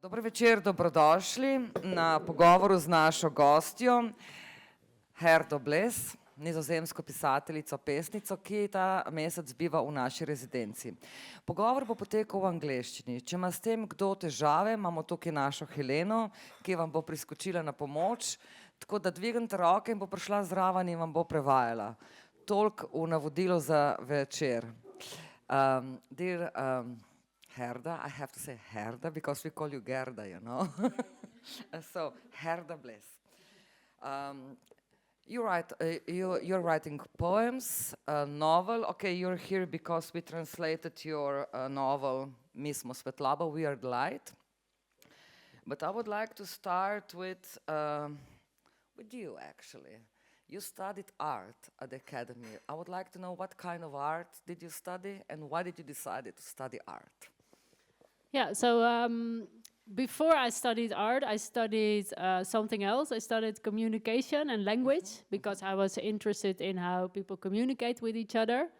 Dober večer, dobrodošli na pogovoru z našo gostjo, Gerdo Blees, nizozemsko pisateljico, pesnico, ki ta mesec biva v naši rezidenci. Pogovor bo potekal v angleščini. Če ima s tem kdo težave, imamo tukaj našo Heleno, ki vam bo priskočila na pomoč, tako da dvignite roke in bo prišla zraven in vam bo prevajala. Toliko v navodilo za večer. Dear Gerda, I have to say Gerda because we call you Gerda, you know. So, Gerda Blees. You're writing poems, a novel. Okay, you're here because we translated your novel, Mismo svetloba, Weird Light. But I would like to start with you, actually. You studied art at the academy. I would like to know what kind of art did you study and why did you decide to study art? Yeah, so before I studied art, I studied something else. I studied communication and language because I was interested in how people communicate with each other.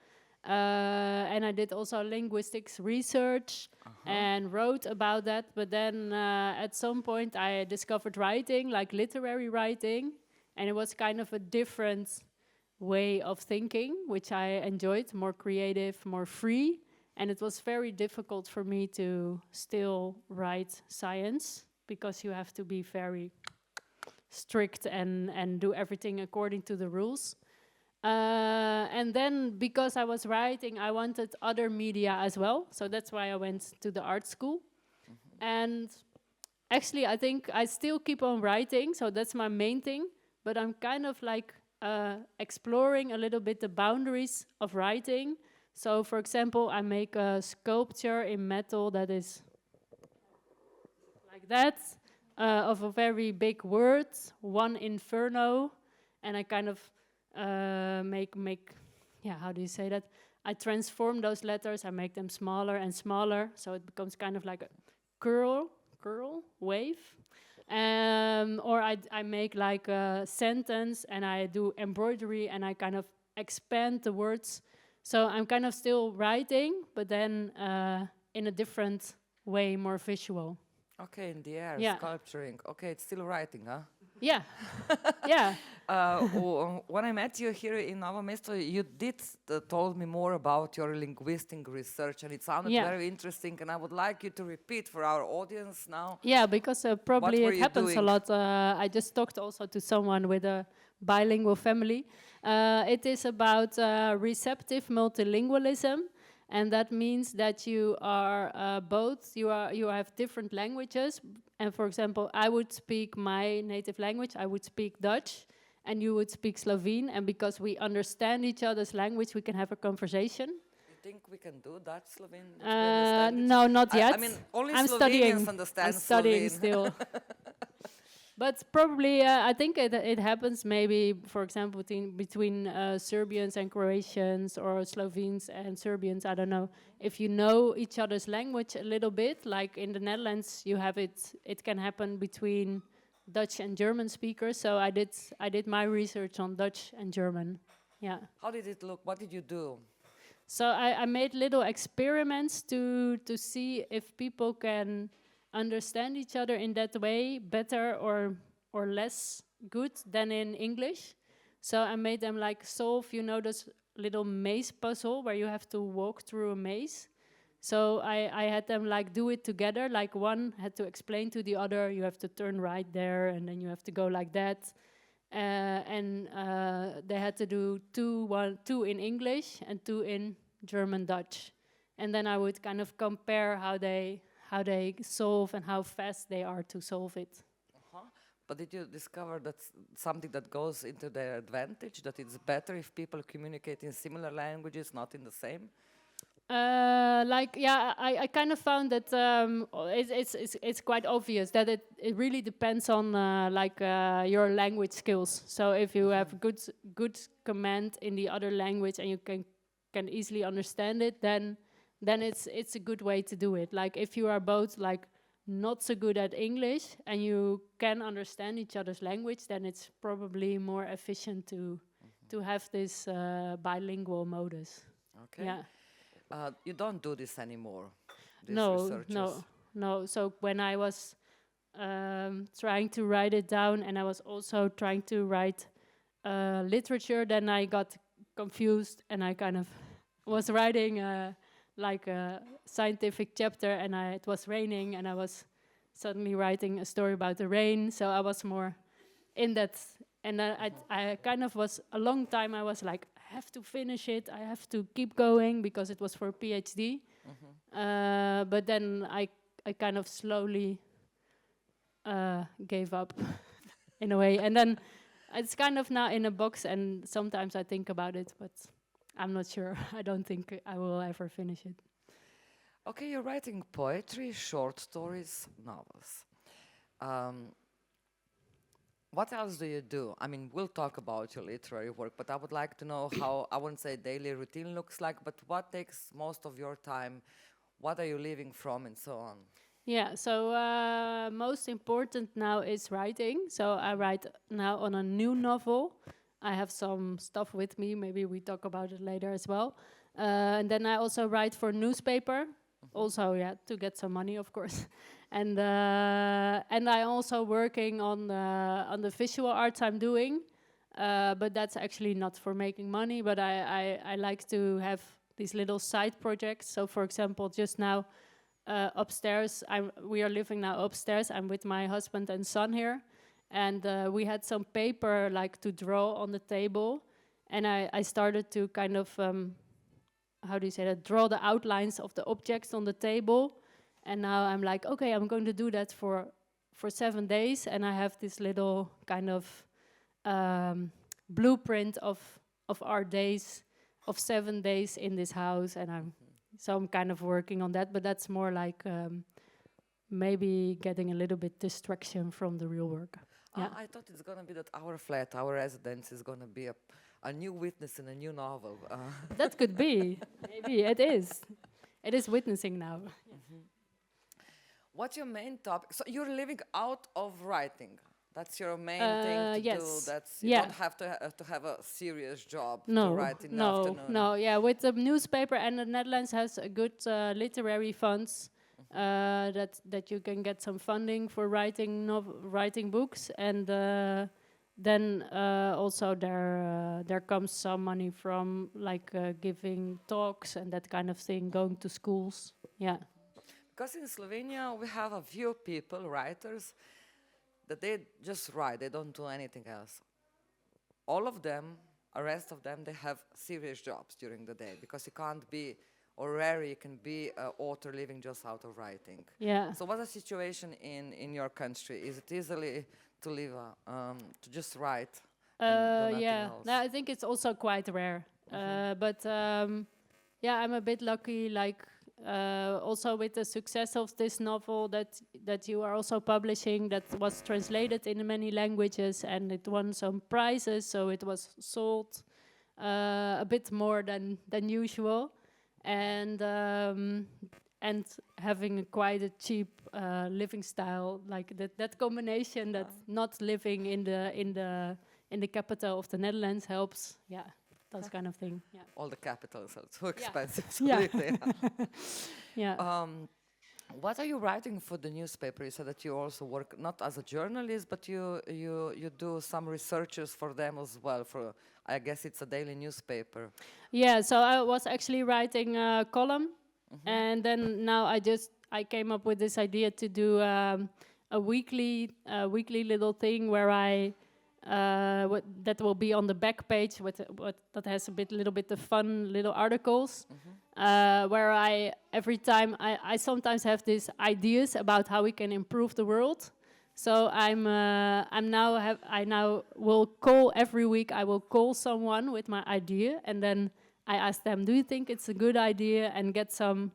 And I did also linguistics research and wrote about that. But then at some point I discovered writing, like literary writing. And it was kind of a different way of thinking, which I enjoyed, more creative, more free. And it was very difficult for me to still write science because you have to be very strict and do everything according to the rules. And then because I was writing, I wanted other media as well. So that's why I went to the art school. And actually, I think I still keep on writing. So that's my main thing. But I'm kind of like exploring a little bit the boundaries of writing. So, for example, I make a sculpture in metal that is like that, of a very big word, one inferno, and I kind of how do you say that? I transform those letters, I make them smaller and smaller, so it becomes kind of like a curl wave. Or I make like a sentence and I do embroidery and I kind of expand the words. So I'm kind of still writing, but then in a different way, more visual. Okay, in the air, yeah. Sculpturing. Okay, it's still writing, huh? Yeah, yeah. When I met you here in Novo Mesto, you did told me more about your linguistic research, and it sounded very interesting. And I would like you to repeat for our audience now. Yeah, because probably it happens a lot. I just talked also to someone with a bilingual family. It is about receptive multilingualism. And that means that you are both, you have different languages. And for example, I would speak my native language, I would speak Dutch, and you would speak Slovene. And because we understand each other's language, we can have a conversation. You think we can do Dutch, Slovene? No, not yet. I mean, only I'm Slovenians understand I'm studying Slovene. still. But probably, I think it happens maybe, for example, between Serbians and Croatians or Slovenes and Serbians, I don't know. If you know each other's language a little bit, like in the Netherlands, you have it can happen between Dutch and German speakers. So I did my research on Dutch and German, yeah. How did it look? What did you do? So I made little experiments to see if people can understand each other in that way better or less good than in English. So I made them like solve, those little maze puzzle where you have to walk through a maze. So I had them like do it together, like one had to explain to the other, you have to turn right there and then you have to go like that. And they had to do two in English and two in German Dutch. And then I would kind of compare how they solve and how fast they are to solve it. But did you discover that's something that goes into their advantage, that it's better if people communicate in similar languages, not in the same? I kind of found that it's quite obvious that it really depends on your language skills. So if you have good command in the other language and you can easily understand it, then it's a good way to do it. Like if you are both like not so good at English and you can understand each other's language, then it's probably more efficient to have this bilingual modus. Okay. Yeah. You don't do this anymore. No. no. So when I was trying to write it down, and I was also trying to write literature, then I got confused, and I kind of was writing like a scientific chapter, and it was raining, and I was suddenly writing a story about the rain. So I was more in that, and I kind of was a long time. I was like, I have to finish it. I have to keep going because it was for a PhD. But then I kind of slowly gave up in a way, and then it's kind of now in a box. And sometimes I think about it, but I'm not sure. I don't think I will ever finish it. Okay, you're writing poetry, short stories, novels. What else do you do? I mean, we'll talk about your literary work, but I would like to know how, I wouldn't say daily routine looks like, but what takes most of your time? What are you living from and so on? Yeah, so most important now is writing. So I write now on a new novel. I have some stuff with me. Maybe we talk about it later as well. And then I also write for newspaper. Also, yeah, to get some money, of course. And I also working on the visual arts I'm doing. But that's actually not for making money. But I like to have these little side projects. So, for example, just now upstairs, we are living now upstairs. I'm with my husband and son here. And we had some paper like to draw on the table. And I started to kind of, how do you say that, draw the outlines of the objects on the table. And now I'm like, okay, I'm going to do that for 7 days. And I have this little kind of blueprint of our days, of 7 days in this house. And I'm kind of working on that. But that's more like maybe getting a little bit distraction from the real work. Yeah. I thought it's going to be that our flat, our residence is going to be a new witness in a new novel. That could be. Maybe it is. It is witnessing now. What's your main topic? So you're living out of writing. That's your main thing to do. That's you don't have to have a serious job to write in the afternoon. No. Yeah, with the newspaper, and the Netherlands has a good literary funds that you can get some funding for writing books, and then also there comes some money from like giving talks and that kind of thing, going to schools. Yeah. Because in Slovenia we have a few people, writers, that they just write, they don't do anything else. All of them, the rest of them, they have serious jobs during the day, because you can't be, or rarely you can be an author living just out of writing. Yeah. So what's the situation in your country? Is it easily to live, to just write? Yeah, no, I think it's also quite rare. But yeah, I'm a bit lucky, like also with the success of this novel that you are also publishing, that was translated in many languages and it won some prizes, so it was sold a bit more than usual, and having quite a cheap living style, like that combination, that not living in the capital of the Netherlands helps. Yeah. That kind of thing. Yeah. All the capitals are so expensive. Yeah. Yeah. What are you writing for the newspaper? You said that you also work not as a journalist, but you do some researches for them as well. For, I guess it's a daily newspaper. Yeah. So I was actually writing a column, and then now I came up with this idea to do a weekly little thing where I. That will be on the back page that has little bit of fun little articles, where every time I sometimes have these ideas about how we can improve the world. So I now will call every week. I will call someone with my idea, and then I ask them, do you think it's a good idea, and get some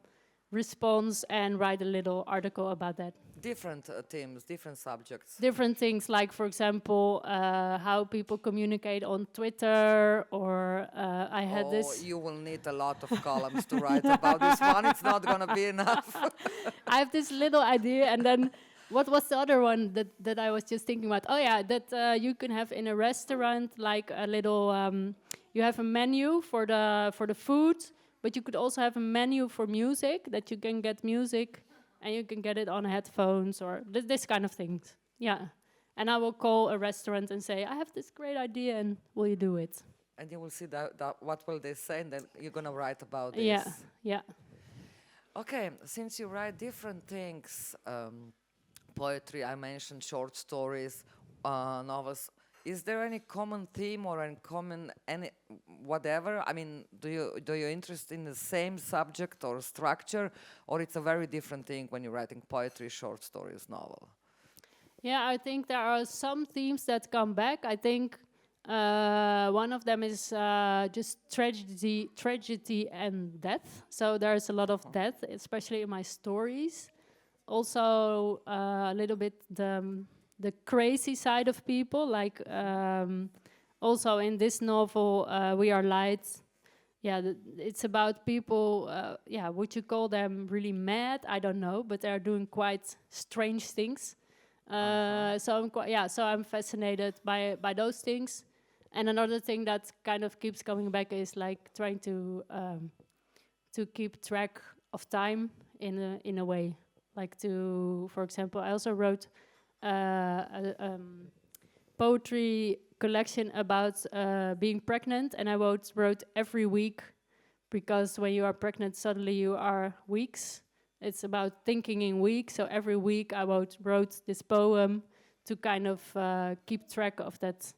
response and write a little article about that. Different themes, different subjects. Different things, like, for example, how people communicate on Twitter, or I had this... you will need a lot of columns to write about this one. It's not going to be enough. I have this little idea, and then what was the other one that I was just thinking about? Oh, yeah, that you can have in a restaurant, like a little... you have a menu for the food, but you could also have a menu for music, that you can get music and you can get it on headphones or this kind of things. Yeah. And I will call a restaurant and say, I have this great idea, and will you do it? And you will see what will they say, and then you're going to write about this. Yeah, yeah. Okay, since you write different things, poetry, I mentioned short stories, novels, is there any common theme or any whatever? I mean, do you interest in the same subject or structure, or it's a very different thing when you're writing poetry, short stories, novel? Yeah, I think there are some themes that come back. I think one of them is just tragedy and death. So there's a lot of death, especially in my stories. Also, a little bit the crazy side of people. Like also in this novel, We Are Light. Yeah, it's about people. Would you call them really mad? I don't know, but they're doing quite strange things. So I'm fascinated by those things. And another thing that kind of keeps coming back is like trying to keep track of time in a way. Like for example, I also wrote a poetry collection about being pregnant, and I wrote every week, because when you are pregnant, suddenly you are weeks. It's about thinking in weeks, so every week I wrote this poem to kind of keep track of that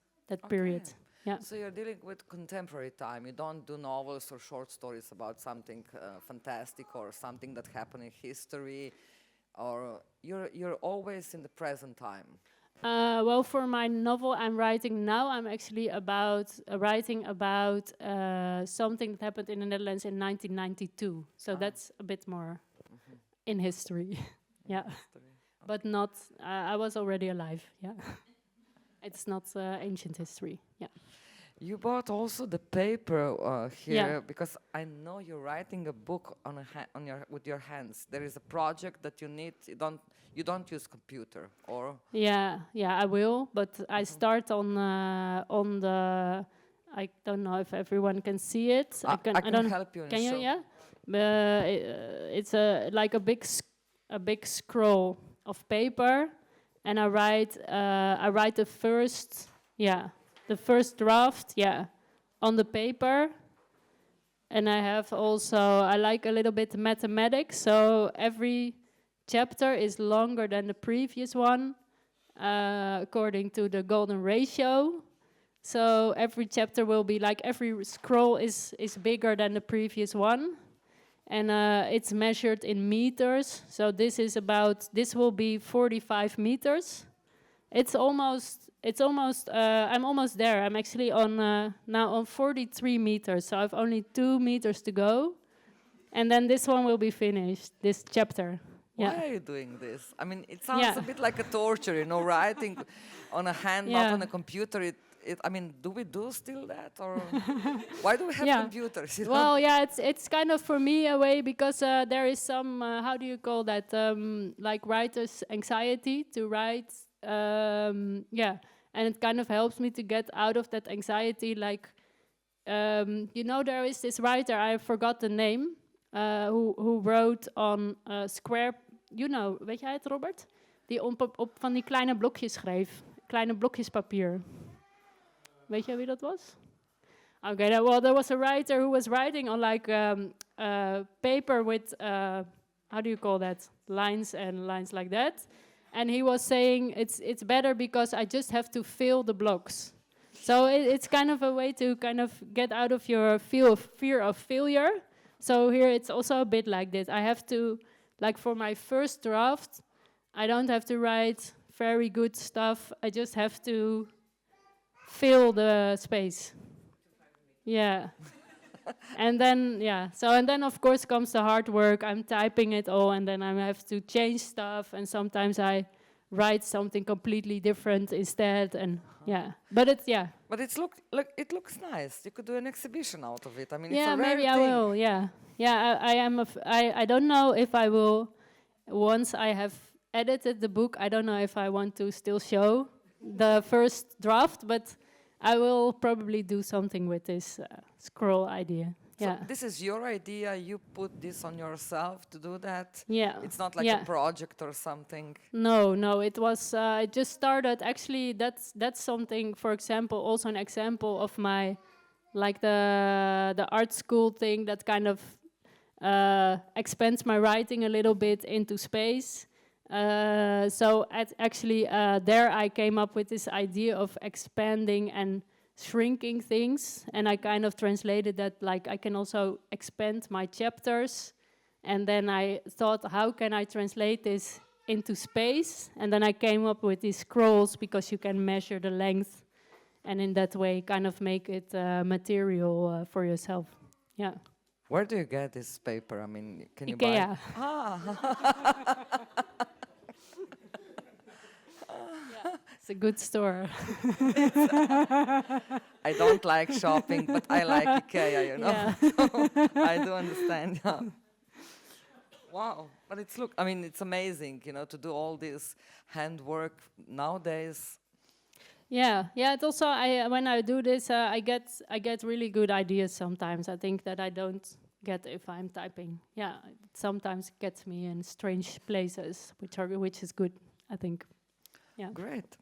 period. Yeah. So you're dealing with contemporary time. You don't do novels or short stories about something fantastic or something that happened in history, or you're always in the present time. Well, for my novel I'm writing now, I'm actually writing about something that happened in the Netherlands in 1992. So that's a bit more in history. Yeah. But not, I was already alive, yeah. It's not ancient history, yeah. You bought also the paper here, because I know you're writing a book with your hands. There is a project that you need. You don't use computer, or? Yeah, I will, but I start on the. I don't know if everyone can see it. I can help you. Can you? Yeah. It's like a big scroll of paper, and I write the first draft, on the paper. And I like a little bit mathematics, so every chapter is longer than the previous one, according to the golden ratio. So every chapter will be like, every scroll is bigger than the previous one. And it's measured in meters. So this will be 45 meters. I'm almost there. I'm actually now on 43 meters. So I've only 2 meters to go. And then this one will be finished, this chapter. Why are you doing this? I mean, it sounds a bit like a torture, writing on a hand, not on a computer. I mean, do we do still that, or why do we have computers? Well, it's kind of for me a way, because there is some how do you call that? Like writer's anxiety to write. And it kind of helps me to get out of that anxiety. Like, there is this writer, I forgot the name, who wrote on square. Weet jij het, Robert? Die op van die kleine blokjes schreef, kleine blokjes papier. Weet je wie dat was? Okay, there was a writer who was writing on like paper with, how do you call that? Lines and lines like that. And he was saying it's better because I just have to fill the blocks. So it's kind of a way to kind of get out of your fear of failure. So here it's also a bit like this. I have to, like for my first draft, I don't have to write very good stuff. I just have to fill the space. Yeah. And then of course comes the hard work. I'm typing it all, and then I have to change stuff, and sometimes I write something completely different instead, and but it looks nice. You could do an exhibition out of it. I mean, it's a rare maybe thing. I will. I don't know if I will, once I have edited the book, I don't know if I want to still show the first draft, but I will probably do something with this scroll idea. Yeah. this is your idea. You put this on yourself to do that. Yeah. It's not like Yeah. a project or something. No, it was, it just started, actually, that's something, for example, also an example of my, like the art school thing that kind of expands my writing a little bit into space. So actually there I came up with this idea of expanding and shrinking things, and I kind of translated that, like, I can also expand my chapters, and then I thought, how can I translate this into space? And then I came up with these scrolls, because you can measure the length, and in that way kind of make it material for yourself. Yeah. Where do you get this paper? I mean, can you IKEA. buy? Ah, It's a good store. I don't like shopping, but I like IKEA, you know. Yeah. I do understand. Yeah. Wow, but I mean, it's amazing, you know, to do all this handwork nowadays. Yeah. It also, when I do this, I get really good ideas sometimes. I think that I don't get if I'm typing. Yeah, it sometimes gets me in strange places, which is good, I think. Yeah. Great.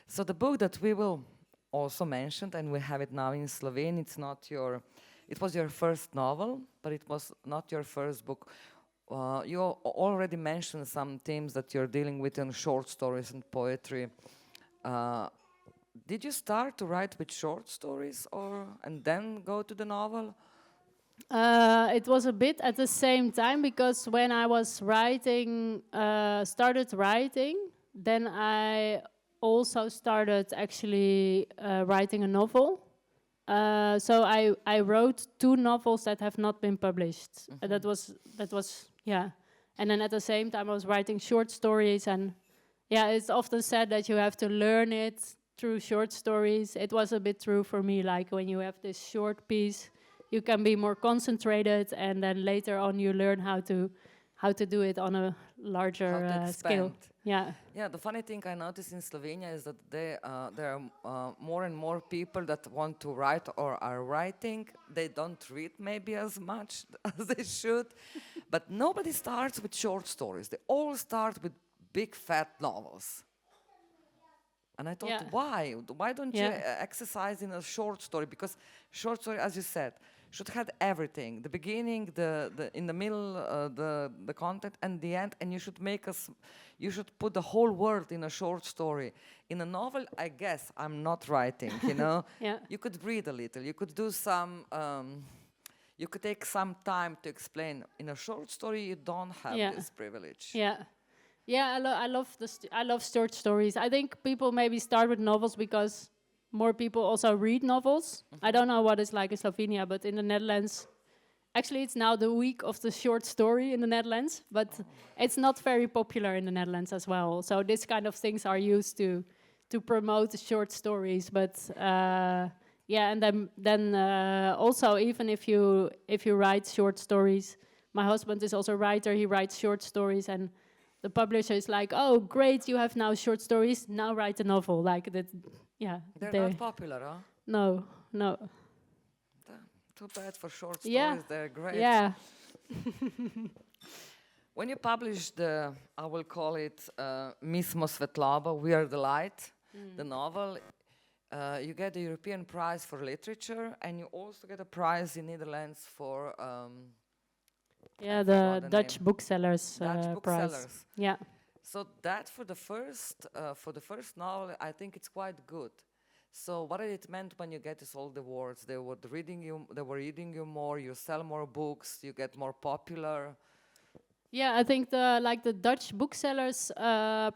So the book that we will also mention, and we have it now in Slovene, it was your first novel, but it was not your first book. You already mentioned some themes that you're dealing with in short stories and poetry. Did you start to write with short stories and then go to the novel? It was a bit at the same time, because when I was started writing, then I also started actually writing a novel. So I wrote 2 novels that have not been published. That was yeah. And then at the same time I was writing short stories, and yeah, it's often said that you have to learn it through short stories. It was a bit true for me, like when you have this short piece, you can be more concentrated, and then later on you learn how to do it on a larger scale. Yeah. Yeah, the funny thing I notice in Slovenia is that there are more and more people that want to write or are writing. They don't read maybe as much as they should, but nobody starts with short stories. They all start with big fat novels. And I thought, why? Why don't you exercise in a short story? Because short story, as you said, should have everything: the beginning, the in the middle, the content, and the end. And you should put the whole world in a short story. In a novel, I guess I'm not writing. You know, you could breathe a little. You could do some. You could take some time to explain. In a short story, you don't have this privilege. Yeah, I love short stories. I think people maybe start with novels because more people also read novels. I don't know what it's like in Slovenia, but in the Netherlands, actually it's now the week of the short story in the Netherlands, but it's not very popular in the Netherlands as well. So this kind of things are used to promote the short stories. But and then also, even if you write short stories, my husband is also a writer. He writes short stories, and the publisher is like, "Oh, great! You have now short stories. Now write a novel." Like that. Yeah, they're not popular, huh? No. Too bad for short stories. They're great. Yeah. When you publish I will call it Mismo Svetloba, We Are the Light, the novel, you get the European Prize for Literature, and you also get a prize in Netherlands for... the Dutch booksellers Dutch prize. booksellers. Yeah. So that for the first novel, I think it's quite good. So what did it meant when you get this all the awards? They were reading you more. You sell more books. You get more popular. Yeah, I think the Dutch booksellers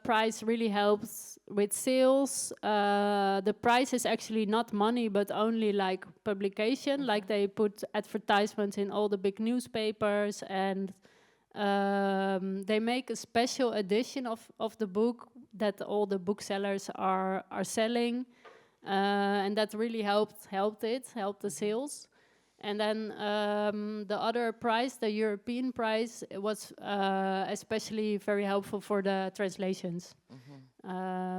prize really helps with sales. The prize is actually not money, but only like publication. Like they put advertisements in all the big newspapers, and they make a special edition of the book that all the booksellers are selling, and that really helped the sales. And then the other prize, the European prize, it was especially very helpful for the translations,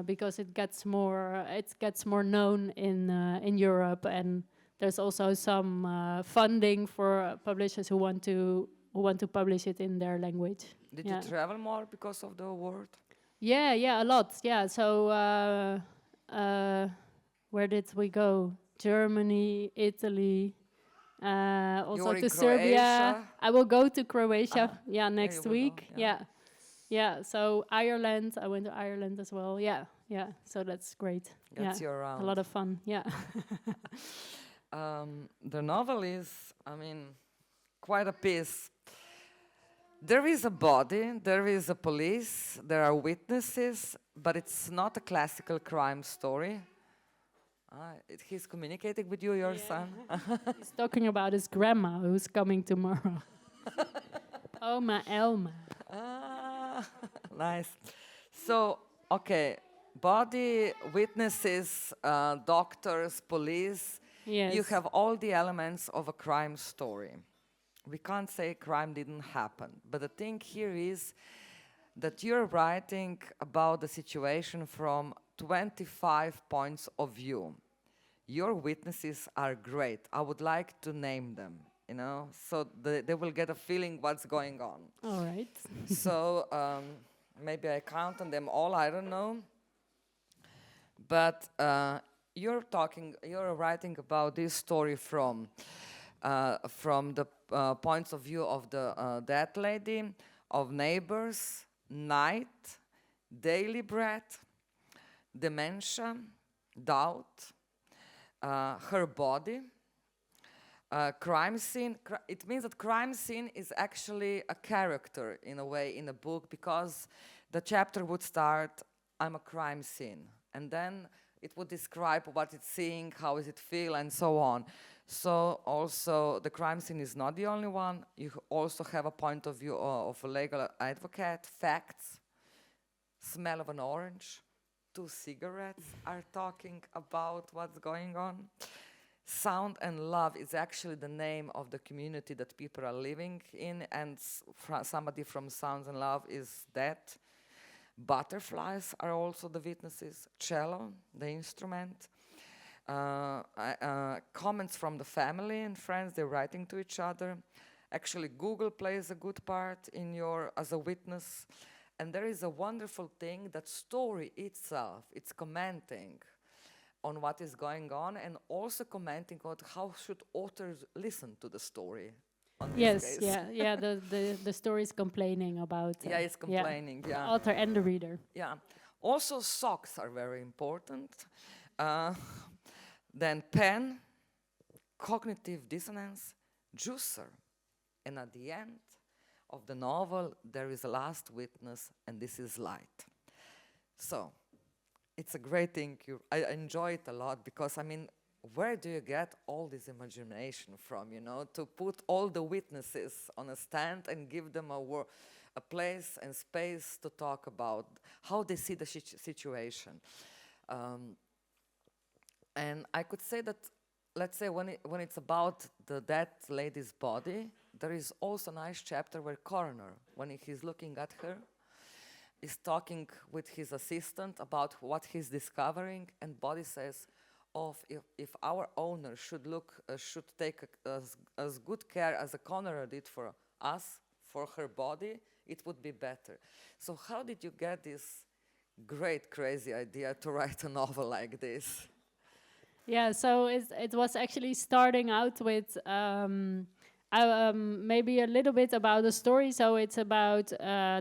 because it gets more known in Europe, and there's also some funding for publishers who want to publish it in their language. Did you travel more because of the award? Yeah, a lot. Yeah, so where did we go? Germany, Italy, also to Serbia. I will go to Croatia. Next week. Yeah. So Ireland. I went to Ireland as well. Yeah. So that's great. That's your round. A lot of fun. Yeah. The novel is, quite a piece. There is a body, there is a police, there are witnesses, but it's not a classical crime story. He's communicating with you, your son. He's talking about his grandma who's coming tomorrow. Oma Elma. Nice. So, okay, body, witnesses, doctors, police. Yes. You have all the elements of a crime story. We can't say crime didn't happen, but the thing here is that you're writing about the situation from 25 points of view. Your witnesses are great. I would like to name them, so they will get a feeling what's going on. All right. So maybe I count on them all, I don't know. But you're writing about this story from the points of view of the dead lady, of neighbors, night, daily bread, dementia, doubt, her body, crime scene. It means that crime scene is actually a character in a way in a book, because the chapter would start, I'm a crime scene, and then it would describe what it's seeing, how does it feel, and so on. So also the crime scene is not the only one. You also have a point of view of a legal advocate, facts, smell of an orange, 2 cigarettes are talking about what's going on. Sound and Love is actually the name of the community that people are living in, and somebody from Sounds and Love is dead. Butterflies are also the witnesses. Cello, the instrument. Comments from the family and friends, they're writing to each other. Actually, Google plays a good part in as a witness. And there is a wonderful thing that story itself, it's commenting on what is going on, and also commenting on how should authors listen to the story. Yes, yeah. The story is complaining about. It's complaining. The author and the reader. Yeah. Also, socks are very important. Then pen, cognitive dissonance, juicer, and at the end of the novel there is a last witness, and this is light. So it's a great thing. I enjoy it a lot, because where do you get all this imagination from, to put all the witnesses on a stand and give them a place and space to talk about how they see the situation. And I could say that, let's say, when it's about the dead lady's body, there is also a nice chapter where coroner, when he's looking at her, is talking with his assistant about what he's discovering, and body says, if our owner should take as good care as a coroner did for us, for her body, it would be better. So how did you get this great, crazy idea to write a novel like this? Yeah, so it was actually starting out with maybe a little bit about the story. So it's about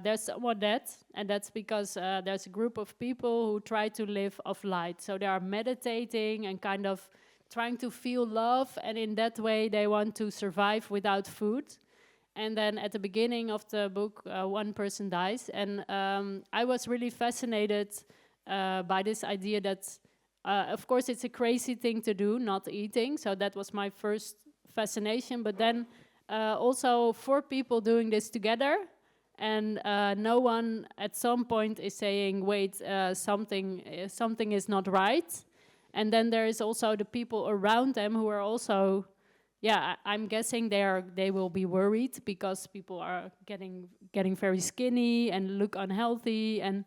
there's someone dead, and that's because there's a group of people who try to live off light. So they are meditating and kind of trying to feel love, and in that way they want to survive without food. And then at the beginning of the book, one person dies, and I was really fascinated by this idea that, of course, it's a crazy thing to do, not eating. So that was my first fascination. But then also 4 people doing this together, and no one at some point is saying, wait, something is not right. And then there is also the people around them who are also, I'm guessing they will be worried, because people are getting very skinny and look unhealthy, and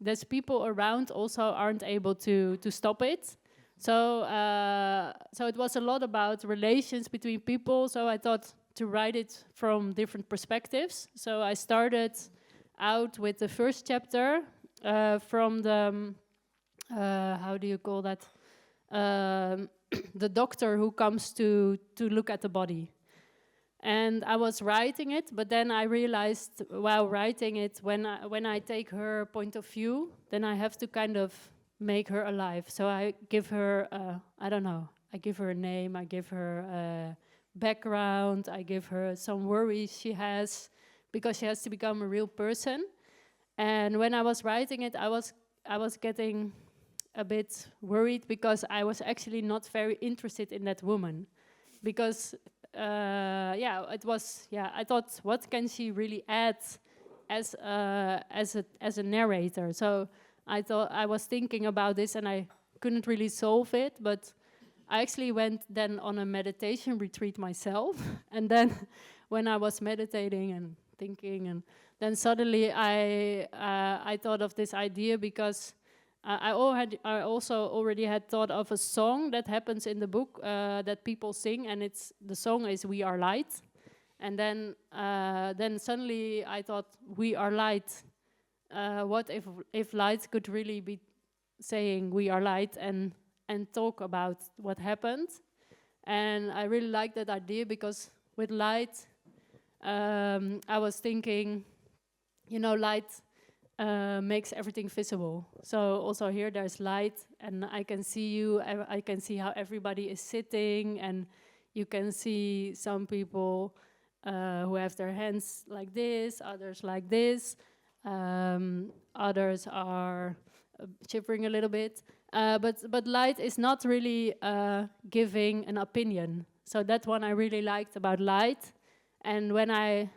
there's people around also aren't able to stop it. So it was a lot about relations between people. So I thought to write it from different perspectives. So I started out with the first chapter from the how do you call that? The doctor who comes to look at the body. And I was writing it, but then I realized while writing it, when I take her point of view, then I have to kind of make her alive. So I give her, I don't know, I give her a name, I give her a background, I give her some worries she has, because she has to become a real person. And when I was writing it, I was getting a bit worried, because I was actually not very interested in that woman, because I thought, what can she really add as a narrator? So I was thinking about this, and I couldn't really solve it, but I actually went then on a meditation retreat myself. And then when I was meditating and thinking, and then suddenly I thought of this idea, because I also already had thought of a song that happens in the book that people sing, and the song is "We Are Light." And then suddenly I thought, "We are light." What if light could really be saying "We are light" and talk about what happened? And I really like that idea, because with light, I was thinking, light makes everything visible. So also here there's light, and I can see you, I can see how everybody is sitting, and you can see some people who have their hands like this, others like this, others are shivering a little bit. But light is not really giving an opinion. So that one I really liked about light. And when I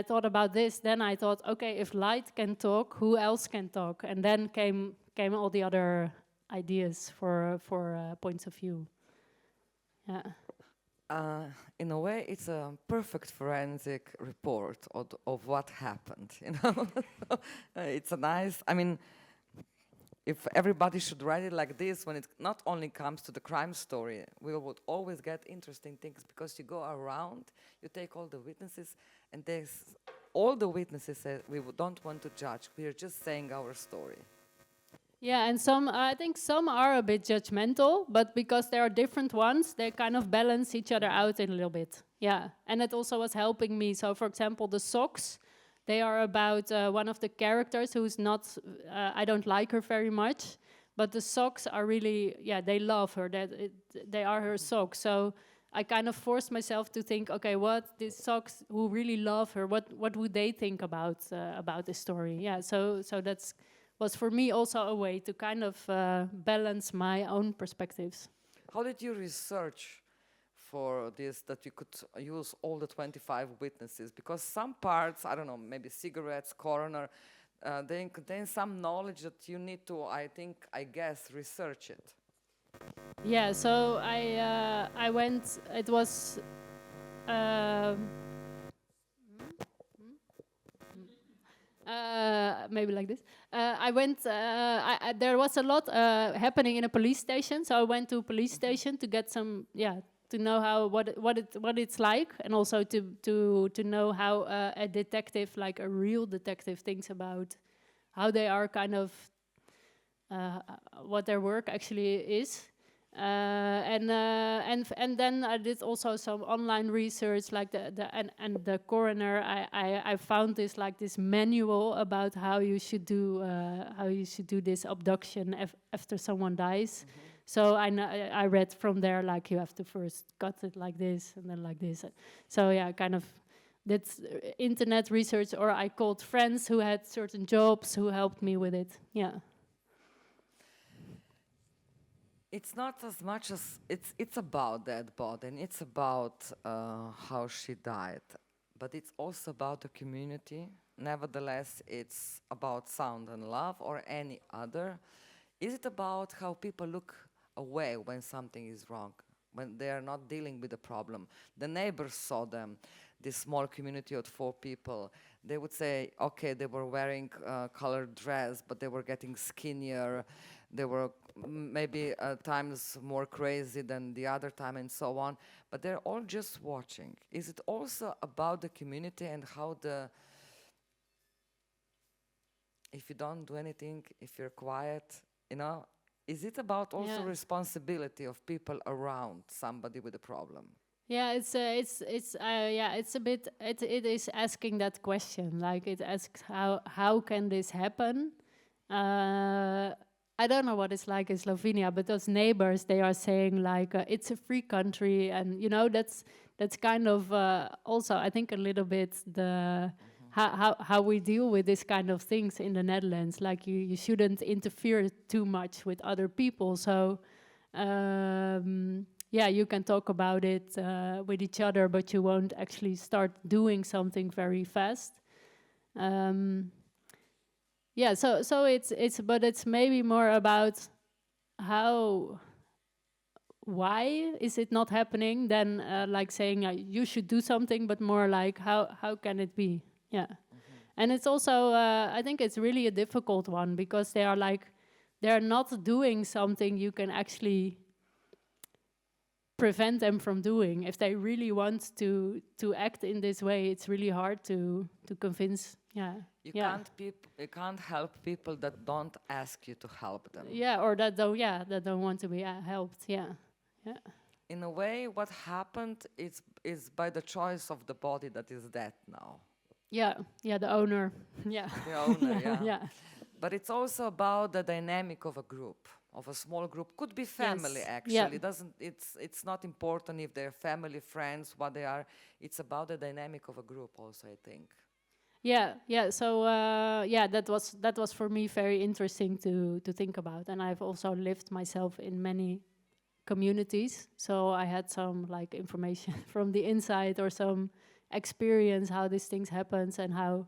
thought about this, then I thought, okay, if light can talk, who else can talk? And then came all the other ideas for points of view. Yeah. In a way, it's a perfect forensic report of what happened. It's a nice. I mean, if everybody should write it like this, when it not only comes to the crime story, we would always get interesting things, because you go around, you take all the witnesses, and all the witnesses say, we don't want to judge, we are just saying our story. Yeah, and I think some are a bit judgmental, but because there are different ones, they kind of balance each other out a little bit. Yeah, and it also was helping me. So, for example, the socks, they are about one of the characters who's not, I don't like her very much, but the socks are really, they love her, they are her socks. So I kind of forced myself to think, okay, what these socks who really love her, what would they think about the story? Yeah, so that's was for me also a way to kind of balance my own perspectives. How did you research for this, that you could use all the 25 witnesses? Because some parts, I don't know, maybe cigarettes, coroner, they contain some knowledge that you need to, I guess, research it. Yeah, so I went, it was... maybe like this. I went. There was a lot happening in a police station, so I went to a police station to get some, to know what it's like, and also to know how a detective, like a real detective, thinks about how they are kind of what their work actually is. And then I did also some online research, like the coroner. I found this manual about how you should do this abduction after someone dies. Mm-hmm. So I read from there, like, you have to first cut it like this and then like this. So yeah, kind of that's internet research, or I called friends who had certain jobs who helped me with it. Yeah. It's not as much as it's about that body, and it's about how she died, but it's also about the community. Nevertheless, it's about sound and love, or any other. Is it about how people look away when something is wrong, when they are not dealing with the problem? The neighbors saw them, this small community of 4 people. They would say, okay, they were wearing colored dress, but they were getting skinnier. They were maybe at times more crazy than the other time and so on, but they're all just watching. Is it also about the community and how if you don't do anything, if you're quiet, is it about also responsibility of people around somebody with a problem? Yeah, it's a bit. It is asking that question. Like it asks, how can this happen? I don't know what it's like in Slovenia, but those neighbors, they are saying like it's a free country, and that's kind of also I think a little bit the how we deal with this kind of things in the Netherlands. Like you shouldn't interfere too much with other people. So you can talk about it with each other, but you won't actually start doing something very fast. So it's maybe more about why is it not happening than like saying you should do something, but more like how can it be? Yeah. And it's also I think it's really a difficult one because they're not doing something you can actually prevent them from doing. If they really want to act in this way, it's really hard to convince. You can't help people that don't ask you to help them. Or that don't want to be helped. In a way, what happened is by the choice of the body that is dead now. The owner. The owner, Yeah. But it's also about the dynamic of a group, of a small group. Could be family, actually. It's not important if they're family, friends, what they are. It's about the dynamic of a group also, I think. So that was for me very interesting to think about, and I've also lived myself in many communities, so I had some like information from the inside or some experience how these things happens and how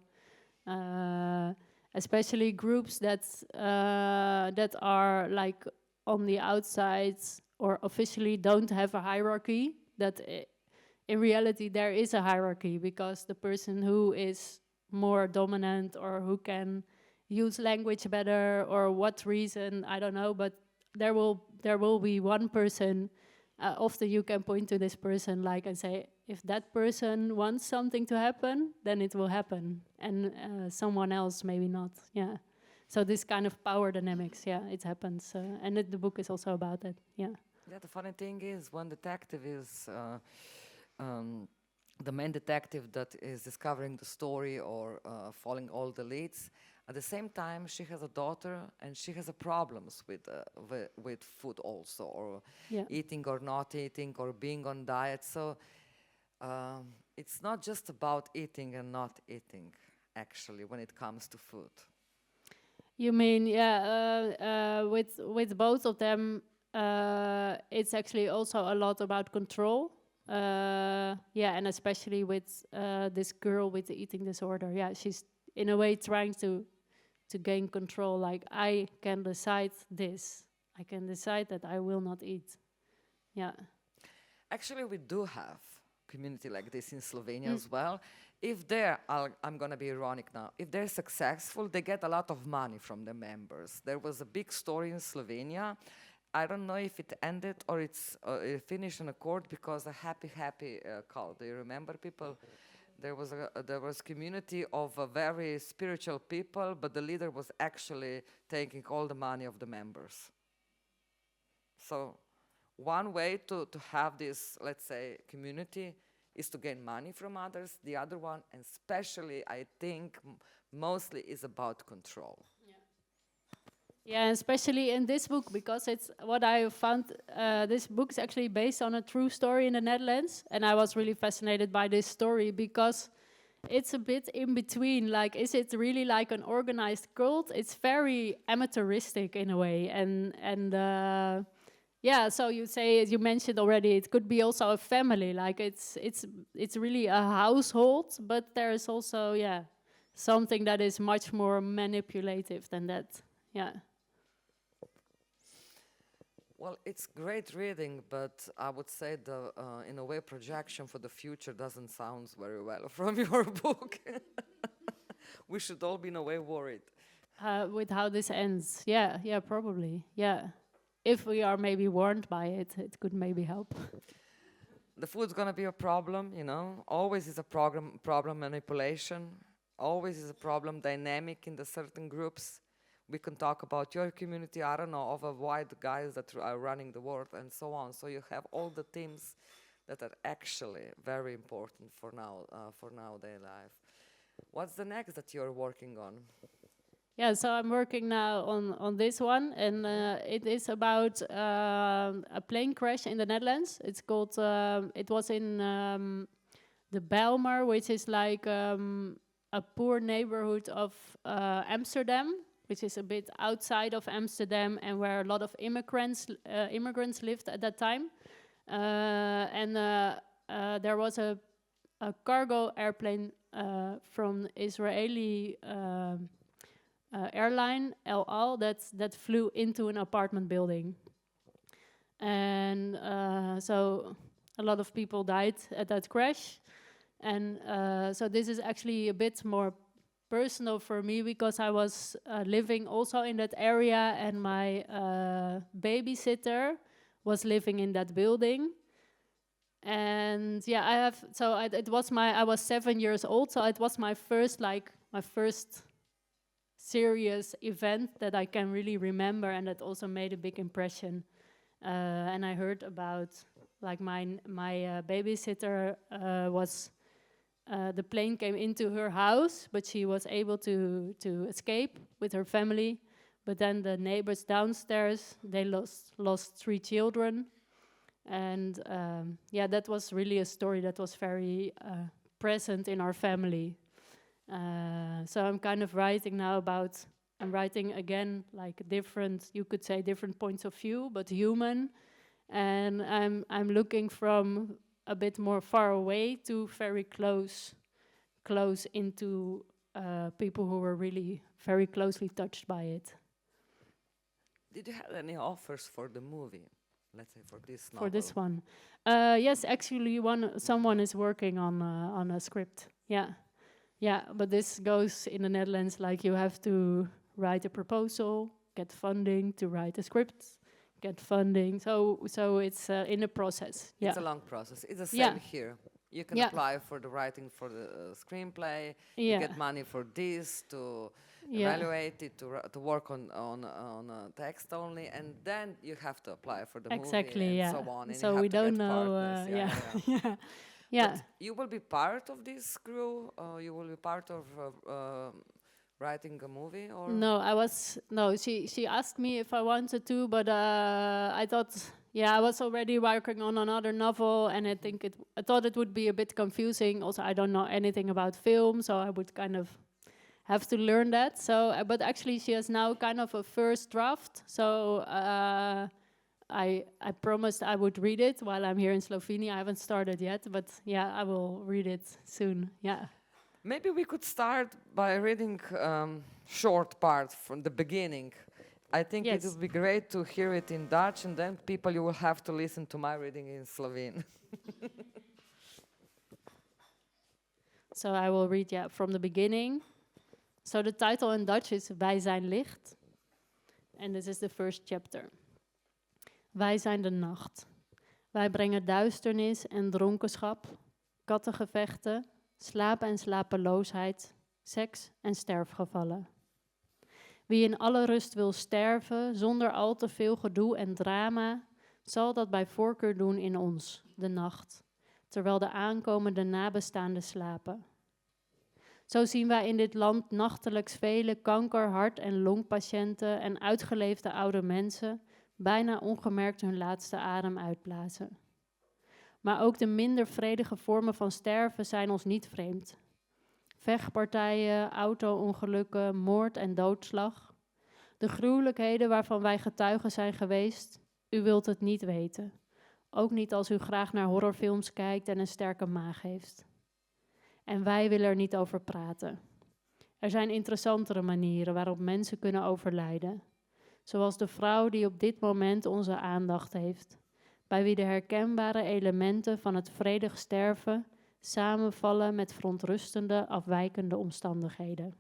especially groups that are like on the outside or officially don't have a hierarchy, that in reality there is a hierarchy because the person who is more dominant or who can use language better or what reason, I don't know, but there will be one person. Often you can point to this person like and say, if that person wants something to happen, then it will happen, and someone else maybe not. So this kind of power dynamics, it happens, and the book is also about that. The funny thing is when detective is the main detective that is discovering the story or following all the leads, at the same time she has a daughter and she has a problems with food also, or eating or not eating or being on diet. So it's not just about eating and not eating, actually, when it comes to food. You mean, with both of them, it's actually also a lot about control. And especially with this girl with the eating disorder. She's in a way trying to gain control. Like, I can decide this. I can decide that I will not eat. Actually, we do have community like this in Slovenia as well. If I'm going to be ironic now, if they're successful, they get a lot of money from the members. There was a big story in Slovenia. I don't know if it ended or it's finished in a court because a happy call. Do you remember, people? There was community of very spiritual people, but the leader was actually taking all the money of the members. So one way to have this, let's say, community is to gain money from others. The other one, and especially I think mostly, is about control. Especially in this book, because it's what I found. This book is actually based on a true story in the Netherlands, and I was really fascinated by this story because it's a bit in between. Like, is it really like an organized cult? It's very amateuristic in a way, So you mentioned already, it could be also a family. Like it's really a household, but there is also something that is much more manipulative than that. Well, it's great reading, but I would say in a way, projection for the future doesn't sound very well from your book. We should all be in a way worried. with how this ends. Yeah, probably. Yeah, if we are maybe warned by it, it could maybe help. The food's gonna be a problem, you know. Always is a problem manipulation. Always is a problem dynamic in the certain groups. We can talk about your community, I don't know, of a wide guys that are running the world and so on. So you have all the themes that are actually very important for nowadays life. What's the next that you're working on? Yeah, so I'm working now on this one, and it is about a plane crash in the Netherlands. It's called, it was in the Bijlmer, which is like a poor neighborhood of Amsterdam, which is a bit outside of Amsterdam and where a lot of immigrants lived at that time. And there was a cargo airplane from Israeli airline, El Al, that flew into an apartment building. And so a lot of people died at that crash. And so this is actually a bit more personal for me because I was living also in that area, and my babysitter was living in that building. And yeah, I was 7 years old, so it was my first serious event that I can really remember, and that also made a big impression. And I heard about, like, my babysitter was, the plane came into her house, but she was able to escape with her family. But then the neighbors downstairs, they lost 3 children. And yeah, that was really a story that was very present in our family. So I'm kind of writing now about, I'm writing again like different, you could say different points of view, but human. And I'm looking from a bit more far away to very close into people who were really very closely touched by it. Did you have any offers for the movie? Let's say for this novel. For this one, yes, actually, someone is working on a script. Yeah, but this goes in the Netherlands like you have to write a proposal, get funding to write a script, get funding. So it's in a process. Yeah. It's a long process. It's the same here. You can apply for the writing for the screenplay. You get money for this to evaluate it, to work on text only, and then you have to apply for the movie and so on. And so you have we to don't get know. partners. Yeah. But you will be part of this crew. You will be part of writing a movie, or no. She asked me if I wanted to, but I thought. Yeah, I was already working on another novel, and I thought it would be a bit confusing. Also, I don't know anything about film, so I would kind of have to learn that. So, but actually, she has now kind of a first draft. So I promised I would read it while I'm here in Slovenia. I haven't started yet, but yeah, I will read it soon. Yeah. Maybe we could start by reading short part from the beginning. I think it would be great to hear it in Dutch, and then you will have to listen to my reading in Slovene. So I will read from the beginning. So the title in Dutch is Wij zijn licht. And this is the first chapter. Wij zijn de nacht. Wij brengen duisternis en dronkenschap, kattengevechten, slaap en slapeloosheid, seks en sterfgevallen. Wie in alle rust wil sterven, zonder al te veel gedoe en drama, zal dat bij voorkeur doen in ons, de nacht, terwijl de aankomende nabestaanden slapen. Zo zien wij in dit land nachtelijks vele kanker-, hart- en longpatiënten en uitgeleefde oude mensen bijna ongemerkt hun laatste adem uitblazen. Maar ook de minder vredige vormen van sterven zijn ons niet vreemd. Vechtpartijen, auto-ongelukken, moord en doodslag. De gruwelijkheden waarvan wij getuigen zijn geweest, u wilt het niet weten. Ook niet als u graag naar horrorfilms kijkt en een sterke maag heeft. En wij willen er niet over praten. Er zijn interessantere manieren waarop mensen kunnen overlijden. Zoals de vrouw die op dit moment onze aandacht heeft. Bij wie de herkenbare elementen van het vredig sterven samenvallen met verontrustende, afwijkende omstandigheden.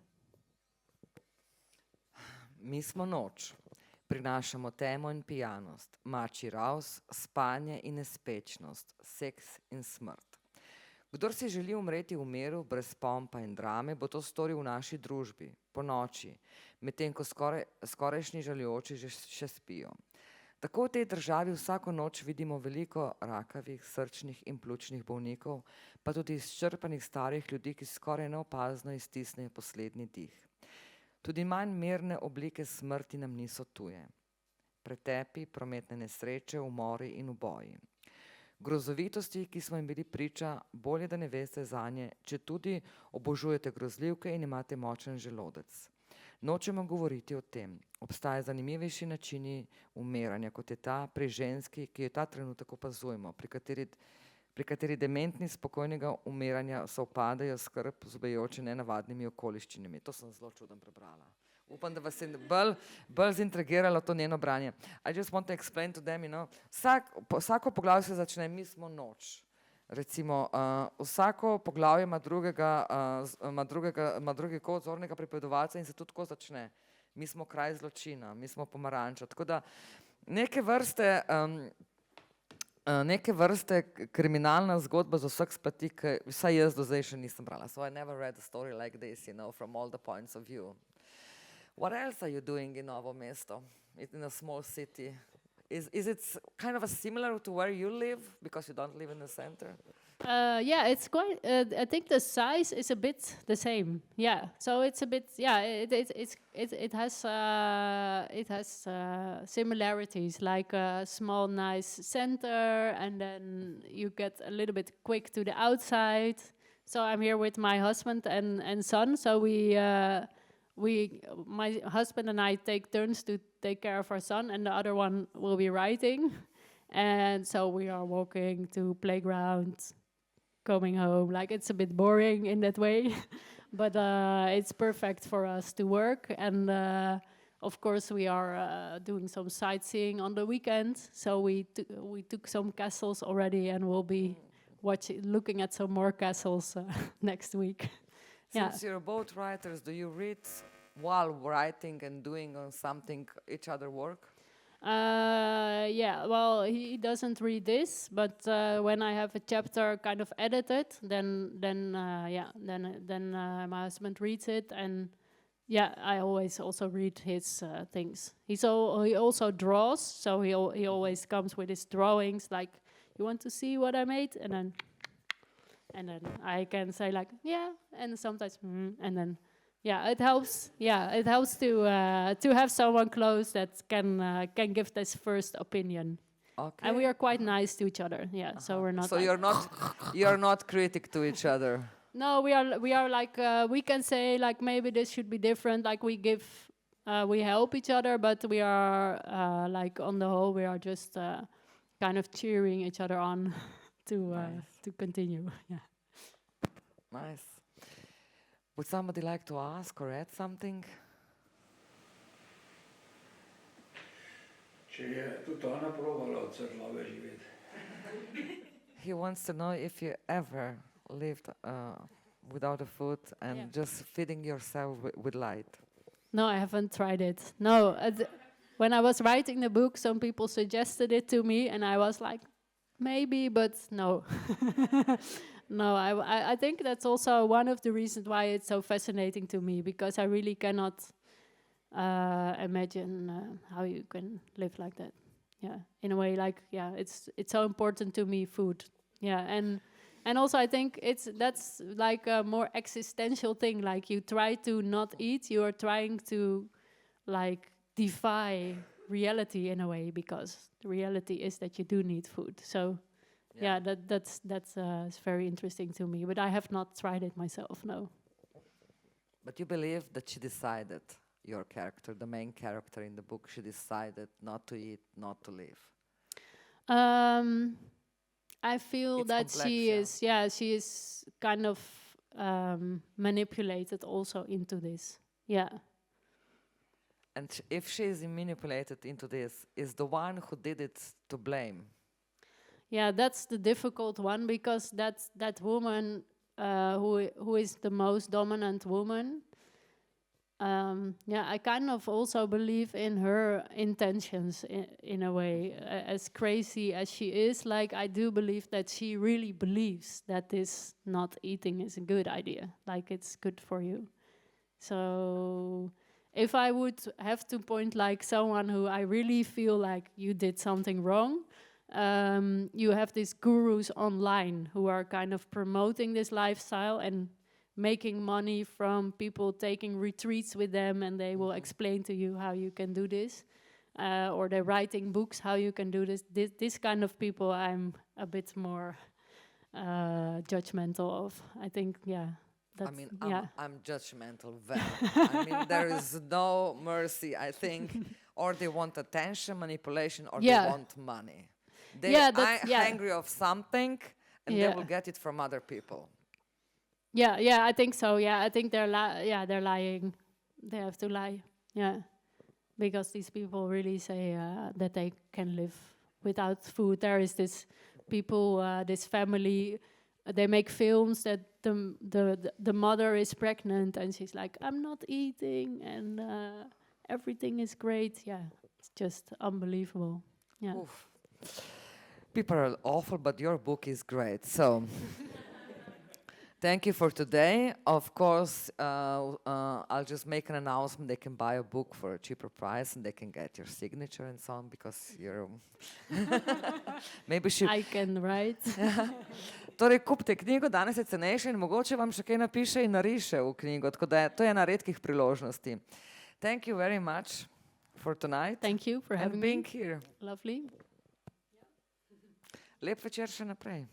Mi smo noč, prinašamo temo in pijanost, mači raus, spanje in nespečnost, seks in smrt. Kdor si želi umreti v miru, brez pompa in drame, bo to storil v naši družbi, po noči, medtem ko skorajšnji žalujoči še spijo. Tako v tej državi vsako noč vidimo veliko rakavih, srčnih in pljučnih bolnikov, pa tudi izčrpanih starih ljudi, ki skoraj neopazno iztisnejo poslednji dih. Tudi manj mirne oblike smrti nam niso tuje. Pretepi, prometne nesreče, umori in uboji. Grozovitosti, ki smo jim bili priča, bolje, da ne veste zanje, če tudi obožujete grozljivke in imate močen želodec. Nočemo govoriti o tem. Obstaja zanimivejši načini umiranja, kot je ta pri ženski, ki jo ta trenutek opazujemo, pri kateri dementni spokojnega umiranja sovpadajo skrb zubajoče nenavadnimi okoliščinami. To sem zelo čudno prebrala. Upam, da vas je bolj zintrigiralo to njeno branje. I just want to explain to them, vsako poglavje se začne, mi smo noč. Recimo, vsako poglavje ima drugi kot zornega pripovedovalca in se tudi tako začne. Mi smo kraj zločina, mi smo pomaranča. Tako da neke vrste kriminalna zgodba z vseh splati, ki vsaj jaz do zdaj še nisem brala. So I never read a story like this, from all the points of view. What else are you doing in Novo Mesto, in a small city? Is it kind of similar to where you live, because you don't live in the center? Yeah, it's quite. I think the size is a bit the same. Yeah, so it's a bit. Yeah, it has similarities, like a small, nice center, and then you get a little bit quick to the outside. So I'm here with my husband and son. So my husband and I take turns to take care of our son, and the other one will be writing. And so we are walking to playground, coming home. Like, it's a bit boring in that way, but it's perfect for us to work. And of course, we are doing some sightseeing on the weekend. So we took some castles already, and we'll be looking at some more castles next week. Since you're both writers, do you read while writing and doing something each other work? Yeah, well, he doesn't read this, but when I have a chapter kind of edited, then my husband reads it, and yeah, I always also read his things. He also draws, so he always comes with his drawings, like, you want to see what I made, and then I can say like, yeah, and sometimes and then yeah, it helps. Yeah, it helps to have someone close that can give this first opinion. Okay. And we are quite nice to each other. Yeah, so we're not. So you're not critic to each other. No, we are like we can say like maybe this should be different. Like we help each other, but we are like on the whole we are just kind of cheering each other on to continue. Yeah. Nice. Would somebody like to ask or add something? He wants to know if you ever lived without a food and just feeding yourself with light. No, I haven't tried it. No, when I was writing the book, some people suggested it to me, and I was like, maybe, but no. No, I think that's also one of the reasons why it's so fascinating to me, because I really cannot imagine how you can live like that. Yeah, in a way, like, yeah, it's so important to me, food. Yeah, and also I think that's like a more existential thing. Like, you try to not eat, you are trying to like defy reality in a way, because the reality is that you do need food. So. Yeah, that's very interesting to me, but I have not tried it myself, no. But you believe that she decided, your character, the main character in the book, she decided not to eat, not to live? I feel it's that complex, she is kind of manipulated also into this, yeah. And if she is manipulated into this, is the one who did it to blame? Yeah, that's the difficult one, because that woman who is the most dominant woman, I kind of also believe in her intentions in a way. As crazy as she is, like, I do believe that she really believes that this not eating is a good idea, like it's good for you. So if I would have to point like someone who I really feel like you did something wrong, you have these gurus online who are kind of promoting this lifestyle and making money from people taking retreats with them, and they will explain to you how you can do this, or they're writing books how you can do this. This kind of people I'm a bit more judgmental of. I think, that's, I'm judgmental. I mean, there is no mercy, I think. Or they want attention, manipulation, or they want money. They are hungry of something, and they will get it from other people. I think so. I think they're lying. They have to lie. Because these people really say that they can live without food. There is this people, this family. They make films that the mother is pregnant and she's like, I'm not eating, and everything is great. It's just unbelievable. Oof. People are awful, but your book is great. So. Thank you for today. Of course, I'll just make an announcement. They can buy a book for a cheaper price and they can get your signature and so on, because you're... Maybe she... I can write. Torej, kupite knjigo, danes je cenejša in mogoče vam še kaj napiše in nariše v knjigo. Tako da to je ena redkih priložnosti. Thank you very much for tonight. Thank you for having me. And being here. Lovely. Lep večer še naprej.